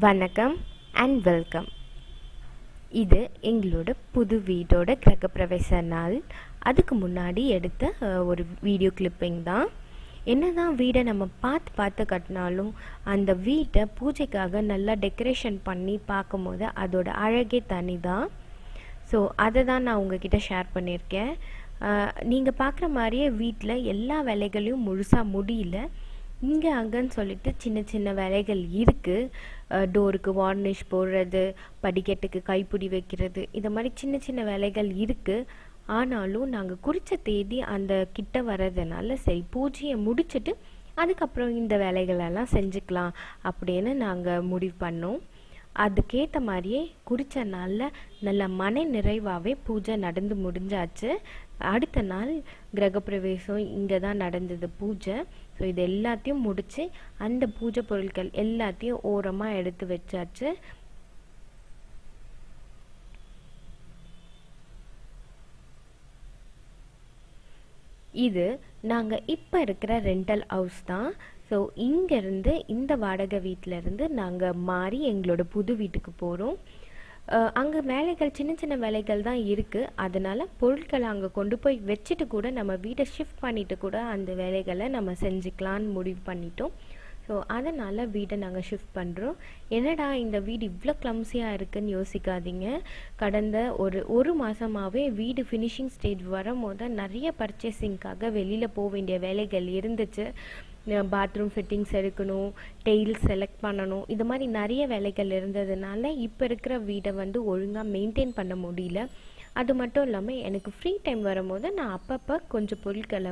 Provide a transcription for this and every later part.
வணக்கம் and welcome. இது எங்களோட புது வீடோட கிரகப்பிரவேச நாள். அதுக்கு முன்னாடி எடுத்த ஒரு வீடியோ கிளிப்பிங் தான். என்னதான் வீடை நம்ம பார்த்து கட்டினாலும் அந்த வீட்டை பூஜைக்காக நல்லா டெக்கரேஷன் பண்ணி பார்க்கும்போது அதோட அழகே தனி தான். ஸோ அதை தான் நான் உங்ககிட்ட ஷேர் பண்ணியிருக்கேன். நீங்கள் பார்க்குற மாதிரியே வீட்டில் எல்லா வேலைகளையும் முழுசாக முடியல. இங்கே அங்கன்னு சொல்லிட்டு சின்ன சின்ன வேலைகள் இருக்குது. டோருக்கு வார்னிஷ் போடுறது, படிக்கட்டுக்கு கைப்பிடி வைக்கிறது, இந்த மாதிரி சின்ன சின்ன வேலைகள் இருக்குது. ஆனாலும் நாங்கள் குறித்த தேதி அந்த கிட்ட வர்றதுனால சரி பூஜையை முடிச்சுட்டு அதுக்கப்புறம் இந்த வேலைகளெல்லாம் செஞ்சுக்கலாம் அப்படின்னு நாங்கள் முடிவு பண்ணோம். அதுக்கேற்ற மாதிரியே குறித்த நாளில் நல்ல மன நிறைவாகவே பூஜை நடந்து முடிஞ்சாச்சு. அடுத்த நாள் கிரகப்பிரவேசம் இங்கே தான் நடந்தது பூஜை. ஸோ இது எல்லாத்தையும் முடித்து அந்த பூஜை பொருட்கள் எல்லாத்தையும் ஓரமாக எடுத்து வச்சாச்சு. இது நாங்கள் இப்போ இருக்கிற ரெண்டல் ஹவுஸ் தான். ஸோ இங்கேருந்து இந்த வாடகை வீட்டிலேருந்து நாங்கள் மாறி எங்களோட புது வீட்டுக்கு போகிறோம். அங்கே வேலைகள் சின்ன சின்ன வேலைகள் தான் இருக்குது. அதனால் பொருட்களை அங்கே கொண்டு போய் வச்சுட்டு கூட நம்ம வீட்டை ஷிஃப்ட் பண்ணிவிட்டு கூட அந்த வேலைகளை நம்ம செஞ்சுக்கலான்னு முடிவு பண்ணிட்டோம். ஸோ அதனால் வீட்டை நாங்கள் ஷிஃப்ட் பண்ணுறோம். என்னடா இந்த வீடு இவ்வளோ க்ளம்ஸியாக இருக்குதுன்னு யோசிக்காதீங்க. கடந்த ஒரு மாதமாகவே வீடு ஃபினிஷிங் ஸ்டேஜ் வரும்போது நிறைய பர்ச்சேசிங்காக வெளியில் போக வேண்டிய வேலைகள் இருந்துச்சு. பாத்ரூம் ஃபிட்டிங்ஸ் எடுக்கணும், டெய்ல்ஸ் செலக்ட் பண்ணணும், இது மாதிரி நிறைய வேலைகள் இருந்ததுனால இப்போ இருக்கிற வீடை ஒழுங்காக மெயின்டைன் பண்ண முடியல. அது மட்டும் இல்லாமல் எனக்கு ஃப்ரீ டைம் வரும்போது நான் அப்பப்போ கொஞ்சம் பொருட்களை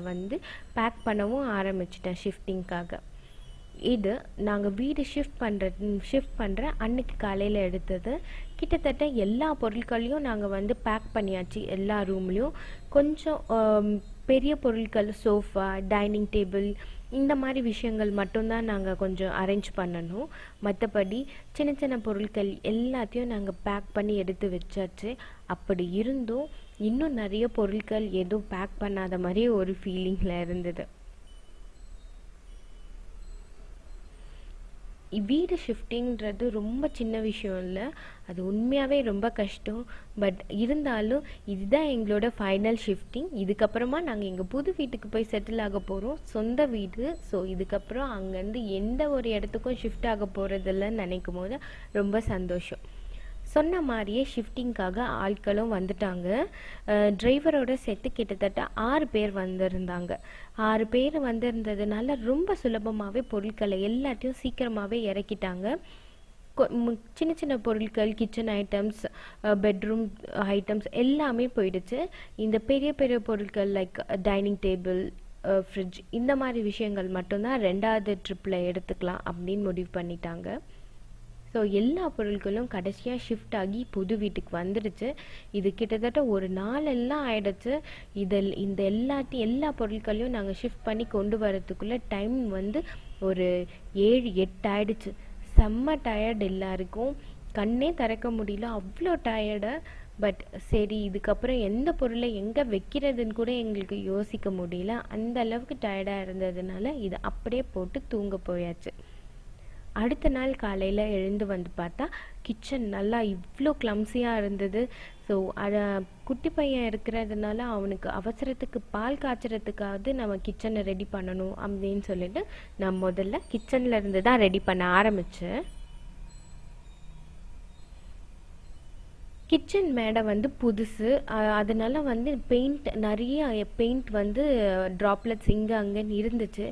பேக் பண்ணவும் ஆரம்பிச்சிட்டேன் ஷிஃப்டிங்காக. இது நாங்கள் வீடு ஷிஃப்ட் பண்ணுற அன்னைக்கு காலையில் எடுத்தது. கிட்டத்தட்ட எல்லா பொருட்களையும் நாங்கள் பேக் பண்ணியாச்சு. எல்லா ரூம்லேயும் கொஞ்சம் பெரிய பொருட்கள், சோஃபா, டைனிங் டேபிள், இந்த மாதிரி விஷயங்கள் மட்டும்தான் நாங்கள் கொஞ்சம் அரேஞ்ச் பண்ணணும். மற்றபடி சின்ன சின்ன பொருட்கள் எல்லாத்தையும் நாங்கள் பேக் பண்ணி எடுத்து வச்சாச்சு. அப்படி இருந்தும் இன்னும் நிறைய பொருட்கள் எதுவும் பேக் பண்ணாத மாதிரி ஒரு ஃபீலிங்கில் இருந்தது. வீடு ஷிஃப்டிங்கிறது ரொம்ப சின்ன விஷயம் இல்லை, அது உண்மையாகவே ரொம்ப கஷ்டம். பட் இருந்தாலும் இதுதான் எங்களோட ஃபைனல் ஷிஃப்டிங். இதுக்கப்புறமா நாங்கள் எங்கள் புது வீட்டுக்கு போய் செட்டில் ஆக போகிறோம், சொந்த வீடு. ஸோ இதுக்கப்புறம் அங்கேருந்து எந்த ஒரு இடத்துக்கும் ஷிஃப்ட் ஆக போகிறதில்லன்னு நினைக்கும் போது ரொம்ப சந்தோஷம். சொன்ன மாதிரியே ஷிஃப்டிங்காக ஆட்களும் வந்துட்டாங்க. டிரைவரோட சேர்த்து கிட்டத்தட்ட 6 பேர் வந்திருந்தாங்க. 6 பேர் வந்திருந்ததுனால ரொம்ப சுலபமாகவே பொருட்களை எல்லாத்தையும் சீக்கிரமாகவே இறக்கிட்டாங்க. சின்ன சின்ன பொருட்கள், கிச்சன் ஐட்டம்ஸ், பெட்ரூம் ஐட்டம்ஸ் எல்லாமே போயிடுச்சு. இந்த பெரிய பெரிய பொருட்கள் லைக் டைனிங் டேபிள், ஃப்ரிட்ஜ், இந்த மாதிரி விஷயங்கள் மட்டும்தான் 2வது ட்ரிப்பில் எடுத்துக்கலாம் அப்படின்னு முடிவு பண்ணிட்டாங்க. ஸோ எல்லா பொருட்களும் கடைசியாக ஷிஃப்ட் ஆகி புது வீட்டுக்கு வந்துடுச்சு. இது கிட்டத்தட்ட ஒரு நாளெல்லாம் ஆயிடுச்சு. எல்லா பொருட்களையும் நாங்கள் ஷிஃப்ட் பண்ணி கொண்டு வரதுக்குள்ளே டைம் ஒரு 7-8 ஆயிடுச்சு. செம்ம டயர்டு, எல்லாருக்கும் கண்ணே திறக்க முடியல, அவ்வளோ டயர்டு. பட் சரி, இதுக்கப்புறம் எந்த பொருளை எங்கே வைக்கிறதுன்னு கூட எங்களுக்கு யோசிக்க முடியல. அந்த அளவுக்கு டயர்டாக இருந்ததுனால இதை அப்படியே போட்டு தூங்க போயாச்சு. அடுத்த நாள் காலையில் எழுந்து பார்த்தா கிச்சன் நல்லா இவ்வளோ க்ளம்ஸியாக இருந்தது. ஸோ அதை குட்டி பையன் இருக்கிறதுனால அவனுக்கு அவசரத்துக்கு பால் காய்ச்சறதுக்காவது நம்ம கிச்சனை ரெடி பண்ணணும் அப்படின்னு சொல்லிட்டு நான் முதல்ல கிச்சனில் இருந்து தான் ரெடி பண்ண ஆரம்பித்தேன். கிச்சன் மேடை புதுசு, அதனால நிறைய பெயிண்ட் ட்ராப்லெட்ஸ் இங்கே அங்கேன்னு இருந்துச்சு.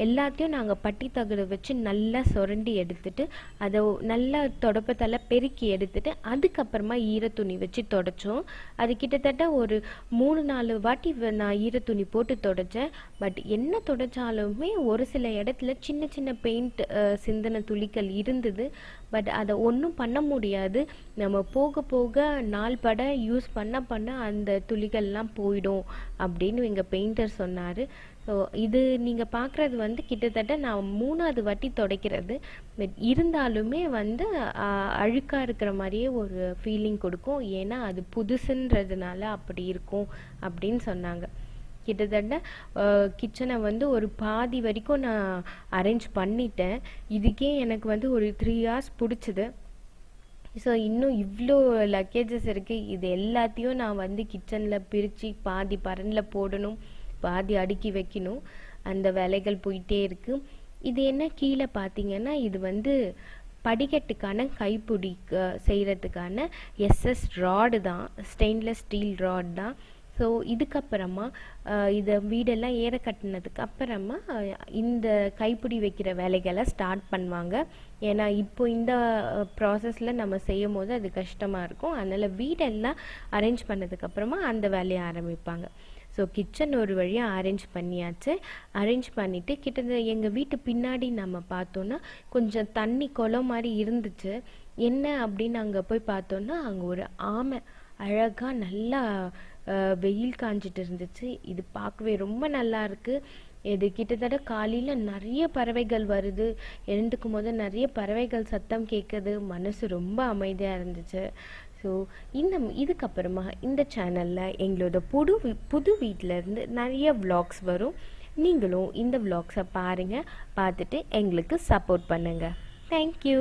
எல்லாத்தையும் நாங்கள் பட்டி தகடு வச்சு நல்லா சுரண்டி எடுத்துட்டு அதை நல்லா தொடப்பத்தால் பெருக்கி எடுத்துட்டு அதுக்கப்புறமா ஈரத்துணி வச்சு தொடச்சோம். அது கிட்டத்தட்ட ஒரு 3-4 வாட்டி நான் ஈரத்துணி போட்டு தொடச்சேன். பட் என்ன தொடச்சாலுமே ஒரு சில இடத்துல சின்ன சின்ன பெயிண்ட் சிந்தின துளிகள் இருந்தது. பட் அதை ஒன்றும் பண்ண முடியாது. நம்ம போக போக நாள் பட யூஸ் பண்ண அந்த துளிகள்லாம் போயிடும் அப்படின்னு எங்கள் பெயிண்டர் சொன்னார். ஸோ இது நீங்கள் பார்க்குறது கிட்டத்தட்ட நான் 3வது வாட்டி துடைக்கிறது. பட் இருந்தாலுமே அழுக்காக இருக்கிற மாதிரியே ஒரு ஃபீலிங் கொடுக்கும். ஏன்னா அது புதுசுன்றதுனால அப்படி இருக்கும் அப்படின்னு சொன்னாங்க. கிட்டத்தட்ட கிச்சனை வந்து ஒரு பாதி வரைக்கும் நான் அரேஞ்ச் பண்ணிட்டேன். இதுக்கே எனக்கு வந்து ஒரு 3 hours பிடிச்சிது. ஸோ இன்னும் இவ்வளோ லக்கேஜஸ் இருக்குது. இது எல்லாத்தையும் நான் வந்து கிச்சனில் பிரித்து பாதி பரனில் போடணும், பாதி அடுக்கி வைக்கணும். அந்த வேலைகள் போயிட்டே இருக்குது. இது என்ன கீழே பார்த்தீங்கன்னா, இது வந்து படிக்கட்டுக்கான கைப்பிடி செய்கிறதுக்கான எஸ்எஸ் ராடு தான், ஸ்டெயின்லெஸ் ஸ்டீல் ராட் தான். ஸோ இதுக்கப்புறமா இதை வீடெல்லாம் ஏற கட்டினதுக்கு அப்புறமா இந்த கைப்பிடி வைக்கிற வேலைகளை ஸ்டார்ட் பண்ணுவாங்க. ஏன்னா இப்போ இந்த ப்ராசஸில் நம்ம செய்யும் போது அது கஷ்டமாக இருக்கும். அதனால் வீடெல்லாம் அரேஞ்ச் பண்ணதுக்கப்புறமா அந்த வேலையை ஆரம்பிப்பாங்க. ஸோ கிச்சன் ஒரு வழியாக அரேஞ்ச் பண்ணியாச்சு. அரேஞ்ச் பண்ணிவிட்டு கிட்டத்தட்ட எங்கள் வீட்டு பின்னாடி நம்ம பார்த்தோன்னா கொஞ்சம் தண்ணி குளம் மாதிரி இருந்துச்சு. என்ன அப்படின்னு அங்கே போய் பார்த்தோன்னா, அங்கே ஒரு ஆமை அழகாக நல்லா வெயில் காஞ்சிட்டு இருந்துச்சு. இது பார்க்கவே ரொம்ப நல்லா இருக்குது. இது கிட்டத்தட்ட காலையில் நிறைய பறவைகள் வருது. எழுந்துக்கும் போது நிறைய பறவைகள் சத்தம் கேட்குது. மனசு ரொம்ப அமைதியாக இருந்துச்சு. ஸோ இதுக்கப்புறமா இந்த சேனலில் எங்களோட புது வீட்டிலேருந்து நிறைய vlogs வரும். நீங்களும் இந்த vlogsஸை பாருங்கள். பார்த்துட்டு எங்களுக்கு சப்போர்ட் பண்ணுங்கள். தேங்க்யூ.